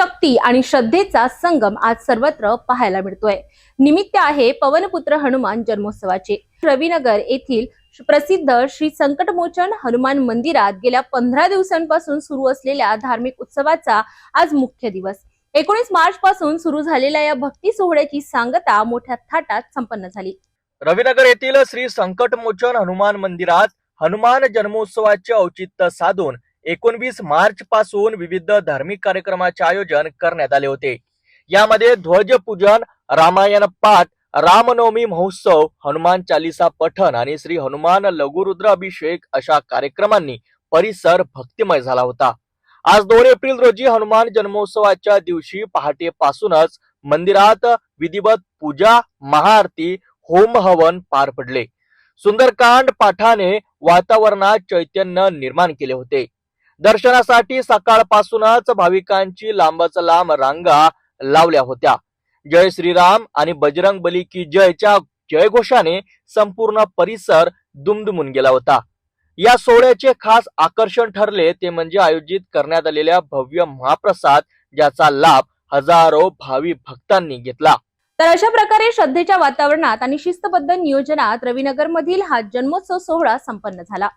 शक्ती आणि श्रद्धेचा संगम आज सर्वत्र पाहायला मिळतोय। निमित्त आहे पवनपुत्र हनुमान जन्मोत्सवाचे। रविनगर येथील प्रसिद्ध श्री संकटमोचन हनुमान मंदिरात गेल्या 15 दिवसांपासून सुरू असलेल्या धार्मिक उत्सवाचा आज मुख्य दिवस। 19 मार्च पासून सुरू झालेल्या या भक्ती सोहळ्याची सांगता मोठ्या थाटात संपन्न झाली। रविनगर येथील श्री संकटमोचन हनुमान मंदिरात हनुमान जन्मोत्सवाचे औचित्य साधून 19 मार्च पासून विविध धार्मिक कार्यक्रमाचे आयोजन करण्यात आले होते। यामध्ये ध्वजपूजन, रामायण पाठ, रामनवमी महोत्सव, हनुमान चालीसा पठण आणि श्री हनुमान लघुरुद्र अभिषेक अशा कार्यक्रमांनी परिसर भक्तिमय झाला होता। आज 2 एप्रिल रोजी हनुमान जन्मोत्सवाच्या दिवशी पहाटेपासूनच मंदिरात विधिवत पूजा, महाआरती, होम हवन पार पडले। सुंदरकांड पाठाने वातावरणात चैतन्य निर्माण केले होते। दर्शनासाठी सकाळपासूनच भाविकांची लांबच लांब रांगा लावल्या होत्या। जय श्रीराम आणि बजरंग बली की जयच्या जयघोषाने संपूर्ण परिसर दुमदुमून गेला होता। या सोहळ्याचे खास आकर्षण ठरले ते म्हणजे आयोजित करण्यात आलेल्या भव्य महाप्रसाद, ज्याचा लाभ हजारो भावी भक्तांनी घेतला। तर अशा प्रकारे श्रद्धेच्या वातावरणात आणि शिस्तबद्ध नियोजनात रविनगर मधील हा जन्मोत्सव सोहळा संपन्न झाला।